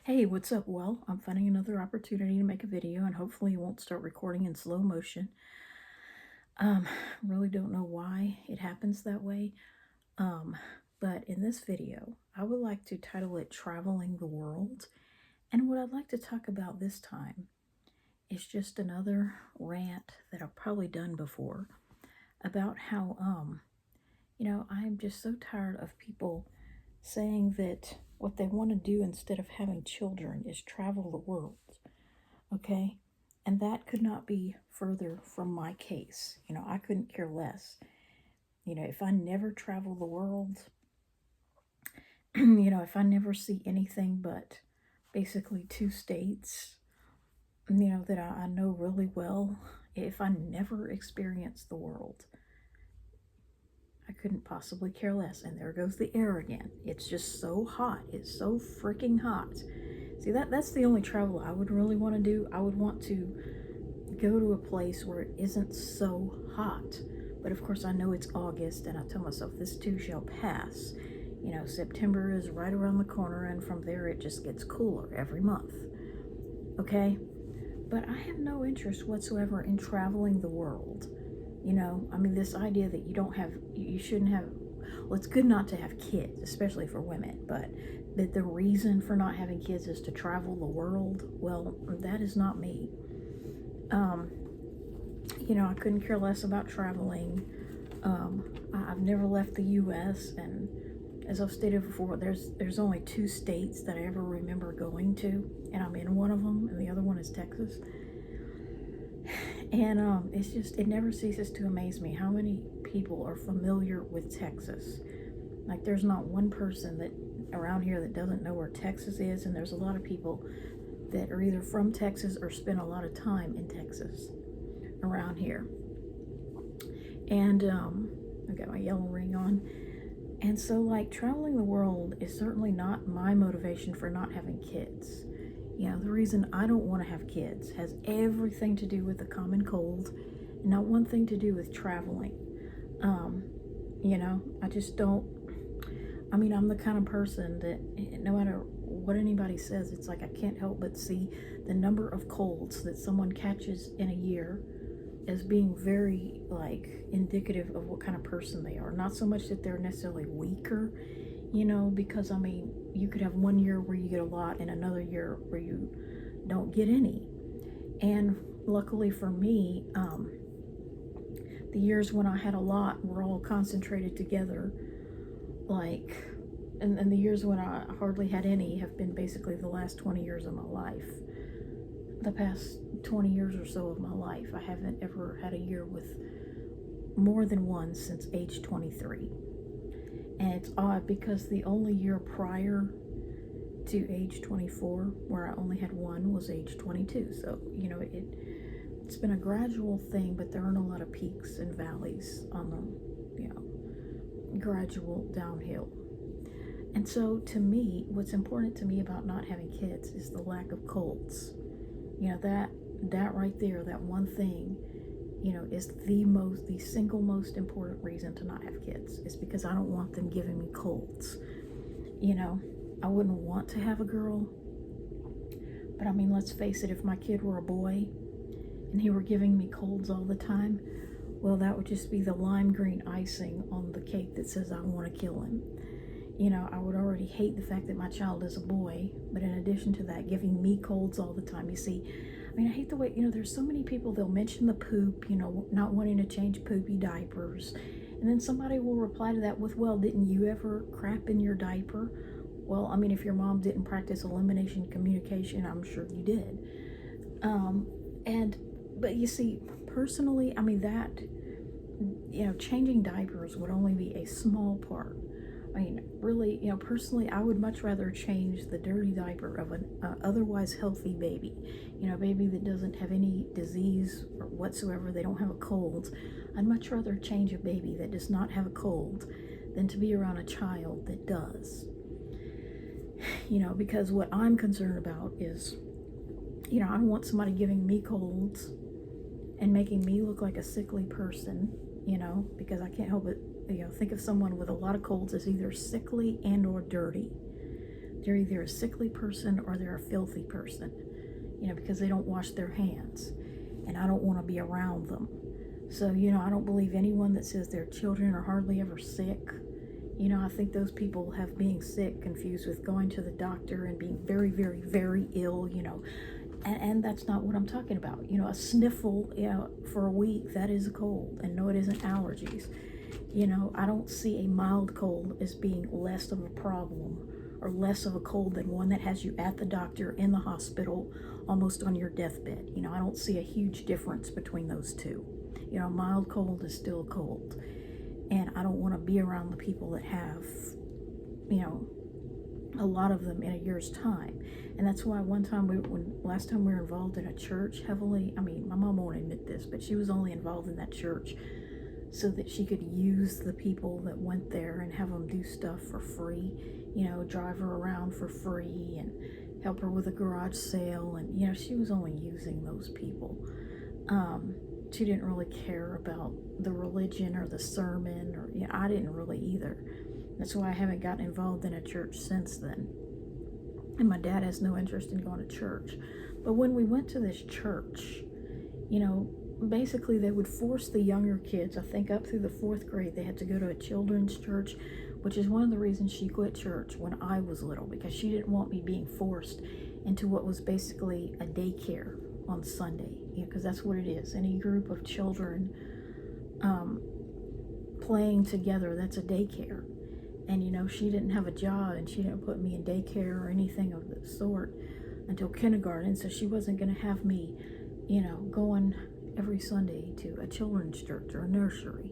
Hey, what's up? Well, I'm finding another opportunity to make a video and hopefully it won't start recording in slow motion. Um, really don't know why it happens that way. Um, but in this video, I would like to title it Traveling the World. And what I'd like to talk about this time is just another rant that I've probably done before about how, I'm just so tired of people saying that what they want to do instead of having children is travel the world. Okay? And that could not be further from my case. I couldn't care less. If I never travel the world, if I never see anything but basically two states, that I know really well, if I never experience the world, I couldn't possibly care less. And there goes the air again. It's just so hot. It's so freaking hot. See, that's the only travel I would really want to do. I would want to go to a place where it isn't so hot. But of course, I know it's August, and I tell myself this too shall pass. September is right around the corner, and from there it just gets cooler every month. Okay? But I have no interest whatsoever in traveling the world. This idea that you shouldn't have, well, it's good not to have kids, especially for women, but that the reason for not having kids is to travel the world, well, that is not me. Um, I couldn't care less about traveling. I've never left the U.S., and as I've stated before, there's only two states that I ever remember going to, and I'm in one of them, and the other one is Texas. And it never ceases to amaze me how many people are familiar with Texas. Like, there's not one person that around here that doesn't know where Texas is, and there's a lot of people that are either from Texas or spend a lot of time in Texas around here. And I've got my yellow ring on. And so, like, traveling the world is certainly not my motivation for not having kids. The reason I don't want to have kids has everything to do with the common cold, and not one thing to do with traveling. I just don't. I'm the kind of person that no matter what anybody says, it's like I can't help but see the number of colds that someone catches in a year as being very, like, indicative of what kind of person they are. Not so much that they're necessarily weaker, because you could have one year where you get a lot and another year where you don't get any. And luckily for me, the years when I had a lot were all concentrated together, like, and the years when I hardly had any have been basically the last 20 years of my life. The past 20 years or so of my life, I haven't ever had a year with more than one since age 23. And it's odd because the only year prior to age 24 where I only had one was age 22. So, it's been a gradual thing, but there aren't a lot of peaks and valleys on the, gradual downhill. And so, to me, what's important to me about not having kids is the lack of colds. That right there, that one thing, is the single most important reason to not have kids, is because I don't want them giving me colds. I wouldn't want to have a girl, but let's face it, if my kid were a boy and he were giving me colds all the time, well, that would just be the lime green icing on the cake that says I want to kill him. I would already hate the fact that my child is a boy, but in addition to that, giving me colds all the time. You see, I hate the way, there's so many people, they'll mention the poop, not wanting to change poopy diapers. And then somebody will reply to that with, well, didn't you ever crap in your diaper? Well, if your mom didn't practice elimination communication, I'm sure you did. But you see, personally, changing diapers would only be a small part. Really, personally, I would much rather change the dirty diaper of an otherwise healthy baby. A baby that doesn't have any disease or whatsoever, they don't have a cold. I'd much rather change a baby that does not have a cold than to be around a child that does. Because what I'm concerned about is, I don't want somebody giving me colds and making me look like a sickly person, because I can't help it. Think of someone with a lot of colds as either sickly and or dirty. they're either a sickly person or they're a filthy person, because they don't wash their hands, and I don't want to be around them. So, I don't believe anyone that says their children are hardly ever sick. I think those people have being sick confused with going to the doctor and being very, very, very ill, and that's not what I'm talking about. A sniffle, for a week, that is a cold, and no, it isn't allergies. I don't see a mild cold as being less of a problem or less of a cold than one that has you at the doctor, in the hospital, almost on your deathbed. I don't see a huge difference between those two. A mild cold is still a cold. And I don't want to be around the people that have, a lot of them in a year's time. And that's why last time we were involved in a church heavily, my mom won't admit this, but she was only involved in that church so that she could use the people that went there and have them do stuff for free, drive her around for free and help her with a garage sale. And, she was only using those people. She didn't really care about the religion or the sermon, or I didn't really either. That's why I haven't gotten involved in a church since then. And my dad has no interest in going to church. But when we went to this church, basically they would force the younger kids, I think up through the 4th grade, they had to go to a children's church, which is one of the reasons she quit church when I was little, because she didn't want me being forced into what was basically a daycare on Sunday, because that's what it is. Any group of children playing together, that's a daycare. And she didn't have a job, and she didn't put me in daycare or anything of the sort until kindergarten, so she wasn't going to have me going every Sunday to a children's church or a nursery.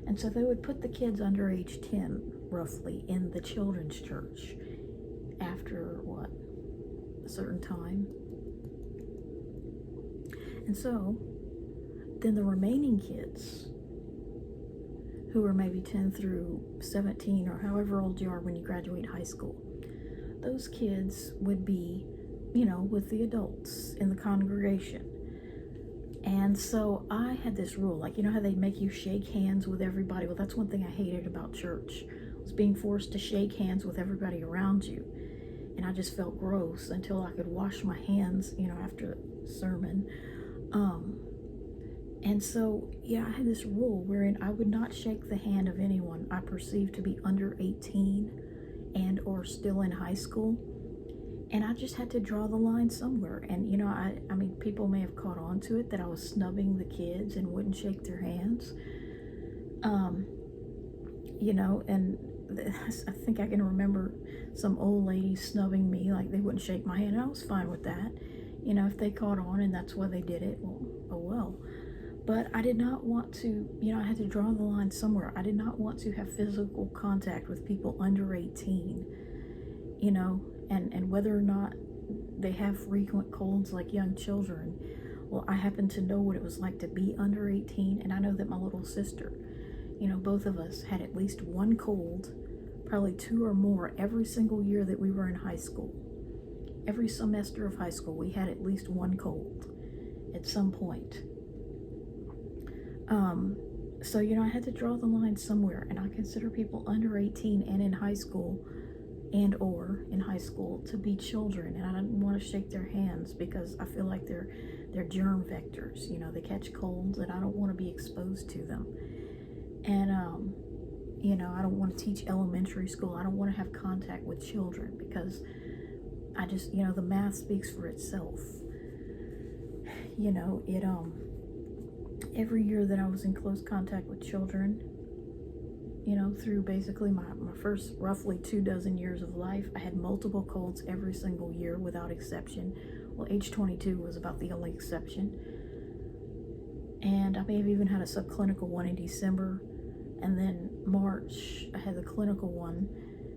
And so they would put the kids under age 10 roughly in the children's church after a certain time. And so then the remaining kids, who were maybe 10 through 17 or however old you are when you graduate high school, those kids would be, with the adults in the congregation. And so I had this rule, how they make you shake hands with everybody? Well, that's one thing I hated about church, was being forced to shake hands with everybody around you. And I just felt gross until I could wash my hands, after the sermon. And so, I had this rule wherein I would not shake the hand of anyone I perceived to be under 18 and or still in high school. And I just had to draw the line somewhere. And, people may have caught on to it that I was snubbing the kids and wouldn't shake their hands. And I think I can remember some old ladies snubbing me, like they wouldn't shake my hand. And I was fine with that. If they caught on and that's why they did it, well, oh well. But I did not want to, I had to draw the line somewhere. I did not want to have physical contact with people under 18, and whether or not they have frequent colds like young children. Well, I happen to know what it was like to be under 18, and I know that my little sister, both of us had at least one cold, probably 2 or more, every single year that we were in high school. Every semester of high school, we had at least one cold at some point. So, I had to draw the line somewhere, and I consider people under 18 and in high school to be children, and I didn't want to shake their hands because I feel like they're germ vectors. They catch colds, and I don't want to be exposed to them. And I don't want to teach elementary school. I don't want to have contact with children because I just, the math speaks for itself. Every year that I was in close contact with children, through basically my first roughly 24 years of life, I had multiple colds every single year without exception. Well, age 22 was about the only exception. And I may have even had a subclinical one in December. And then March, I had the clinical one,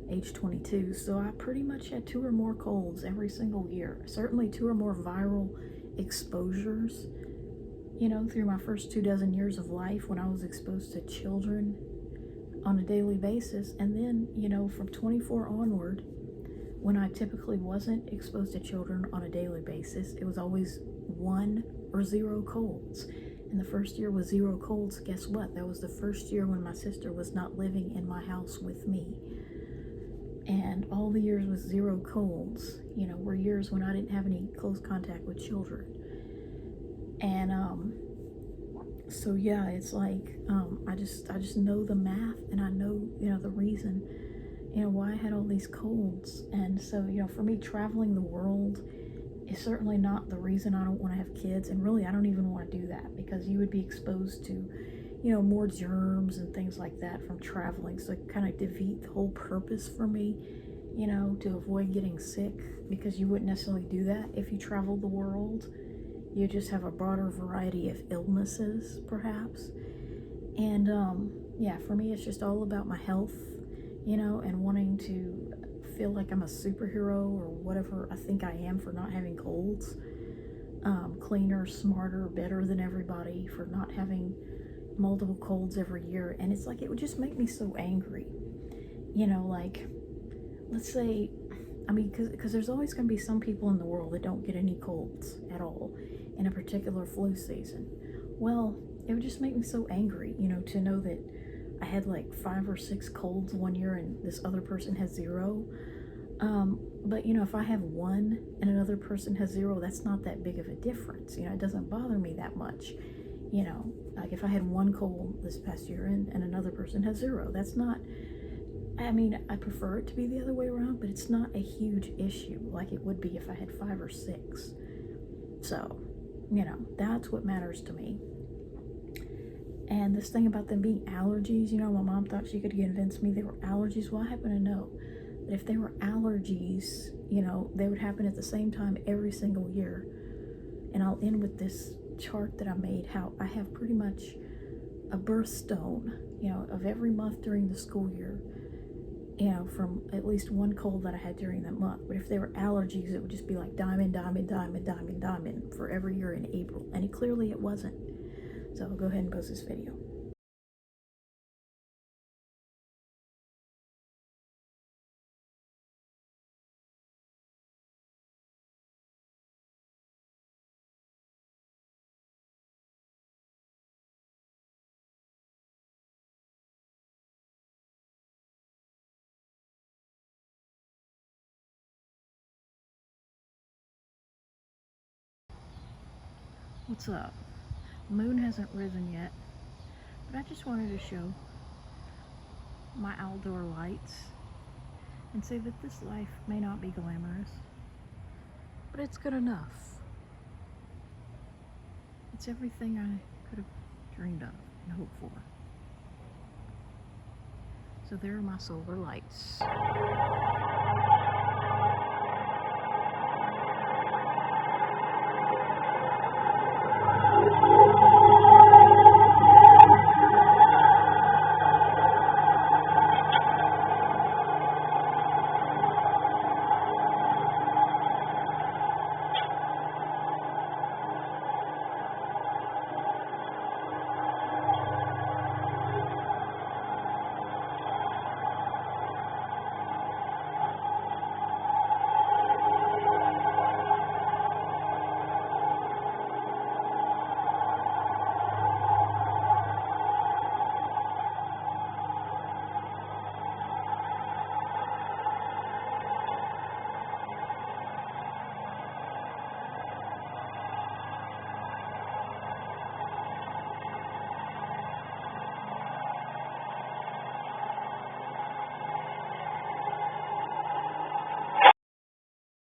age 22. So I pretty much had 2 or more colds every single year. Certainly 2 or more viral exposures, through my first 24 years of life when I was exposed to children on a daily basis. And then, from 24 onward, when I typically wasn't exposed to children on a daily basis, it was always 1 or 0 colds. And the first year was 0 colds. Guess what? That was the first year when my sister was not living in my house with me. And all the years with 0 colds, were years when I didn't have any close contact with children. And so yeah, it's like I just know the math, and I know the reason why I had all these colds. And so for me, traveling the world is certainly not the reason I don't want to have kids. And really, I don't even want to do that, because you would be exposed to more germs and things like that from traveling. So it kind of defeat the whole purpose for me, to avoid getting sick, because you wouldn't necessarily do that if you traveled the world. You just have a broader variety of illnesses, perhaps. And yeah, for me, it's just all about my health, and wanting to feel like I'm a superhero or whatever I think I am for not having colds. Cleaner, smarter, better than everybody for not having multiple colds every year. And it's like, it would just make me so angry. Like, let's say, because there's always going to be some people in the world that don't get any colds at all in a particular flu season. Well, it would just make me so angry, to know that I had like 5 or 6 colds one year and this other person has 0. But if I have 1 and another person has 0, that's not that big of a difference. It doesn't bother me that much. Like if I had 1 cold this past year and another person has 0, that's not, I prefer it to be the other way around, but it's not a huge issue like it would be if I had 5 or 6. So, that's what matters to me. And this thing about them being allergies, my mom thought she could convince me they were allergies. Well, I happen to know that if they were allergies, they would happen at the same time every single year. And I'll end with this chart that I made, how I have pretty much a birthstone, of every month during the school year, from at least 1 cold that I had during that month. But if they were allergies, it would just be like diamond, diamond, diamond, diamond, diamond for every year in April. And clearly it wasn't. So I'll go ahead and post this video. What's up? The moon hasn't risen yet, but I just wanted to show my outdoor lights and say that this life may not be glamorous, but it's good enough. It's everything I could have dreamed of and hoped for. So there are my solar lights.